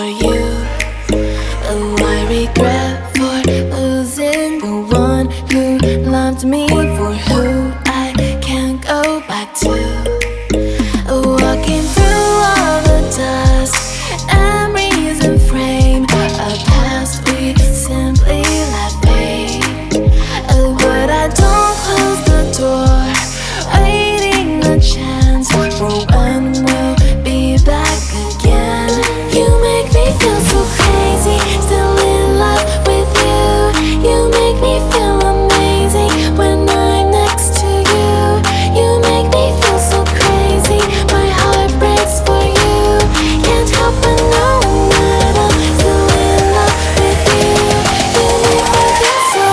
for you. Oh, I regret for losing the one who loved me, for who I can't go back to. Walking through all the dust, memories and frame, a past we simply let fade. Oh, but I don't close the door, waiting a chance for when we'll be back again. You make me feel so crazy, still in love with you. You make me feel amazing when I'm next to you. You make me feel so crazy, my heart breaks for you. Can't help but knowing that I'm still in love with you. You make me feel so.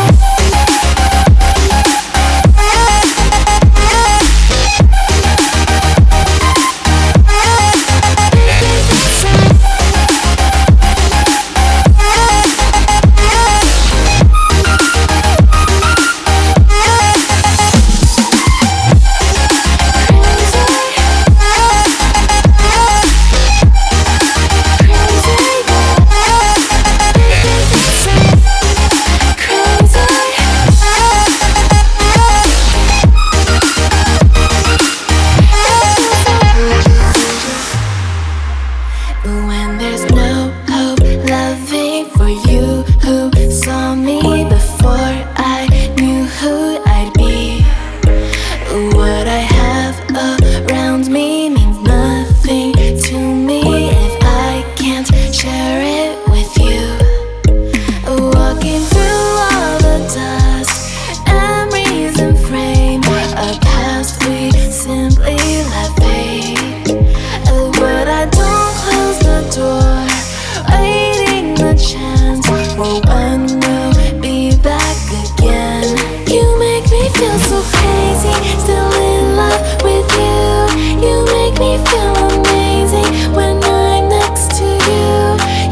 When there's no hope, loving for you who saw me before I knew who I'd be. What I have around me means nothing to me if I can't share it with you. Walking through all the dust, memories and frame, a past we simply let fade. But I don't close the door, waiting the chance for when we'll be back again. You make me feel so crazy, still in love with you. You make me feel amazing when I'm next to you.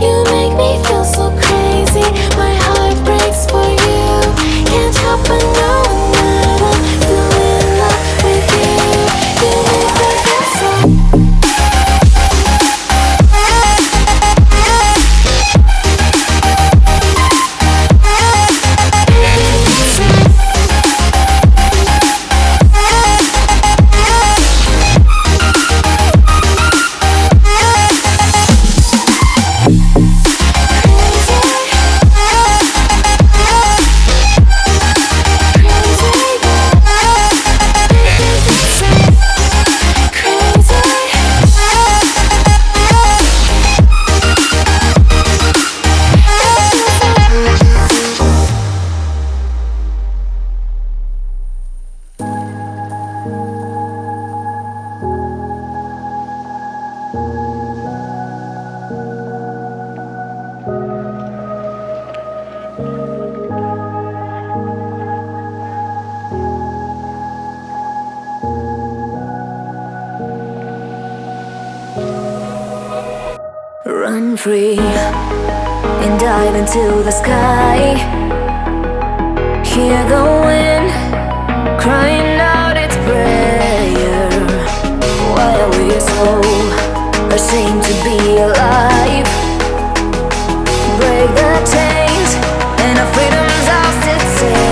You make me feel so crazy, my heart breaks for you. Can't help but knowing that I'm still in love with you. You make me feel so. Run free and dive into the sky. Hear the wind crying out its prayer, while we're so ashamed to be alive. Break the chains and our freedom's ours to take.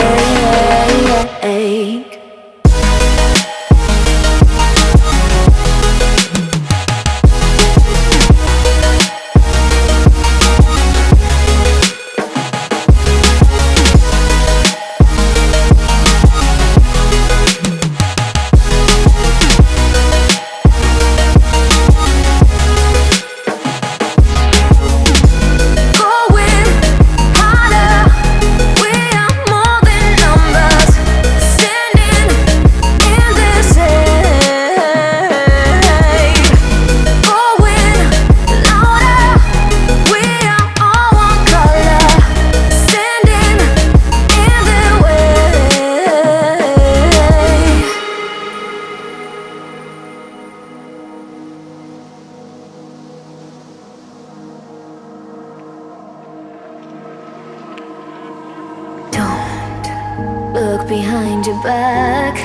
Look behind your back.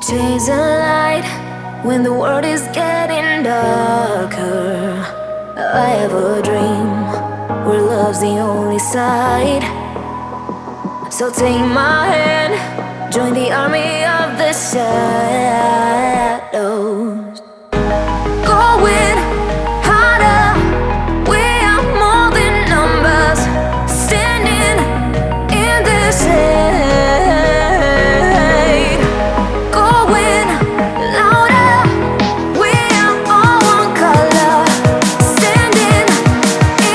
Chase a light when the world is getting darker. I have a dream where love's the only side. So take my hand, join the army of the shadows. Going harder, we are more than numbers, standing in this shade. Going louder, we are all one color, standing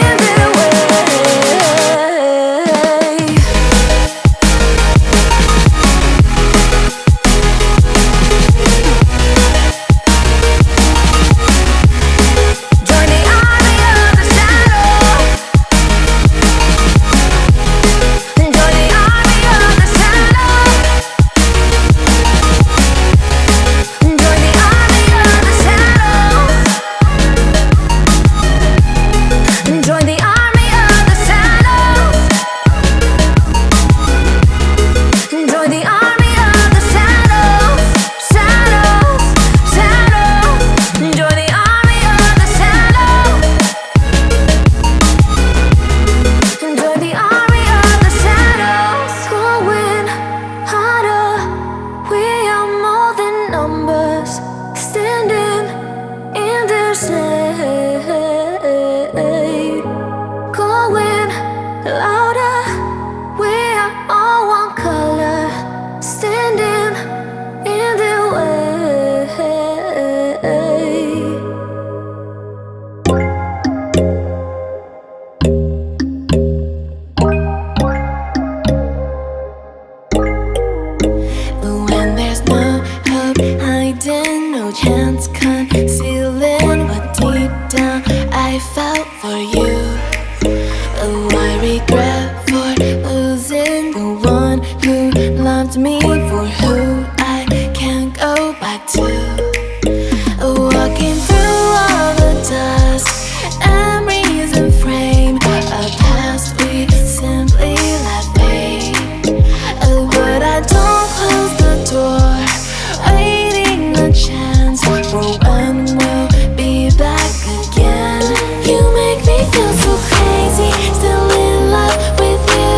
in the way. Join the army of the shadow. Join the army of the shadow. Join the army of the shadow. Join the army of the shadow. Join the army of the shadows. Shadows, shadows. Join the army of the shadows. Join the army of the shadows. Going harder, we are more than numbers, standing in their shade. Going louder, we are all one color, standing in their way. But when there's no hope hiding, no chance concealing what deep down I felt for you. Oh, I regret for losing the one who loved me, for who I can't go back to. Walking through all the dust, memories and frame, a past we simply let fade. Oh, but I don't close the door, waiting a chance for when we'll be back again. You make me feel so crazy, still in love with you.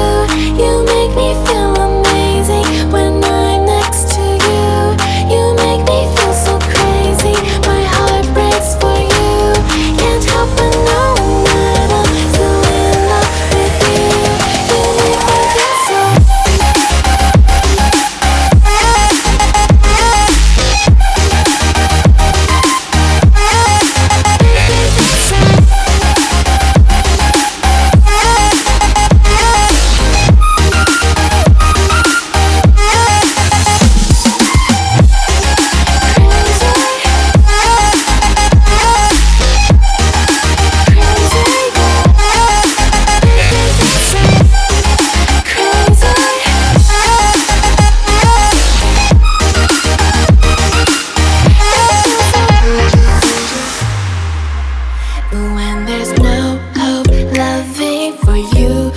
You make me feel amazing when I'm next to you. You make me feel so crazy, my heart breaks for you. Can't help but know that I'm still in love with you. You make me feel so. But when there's no hope loving for you,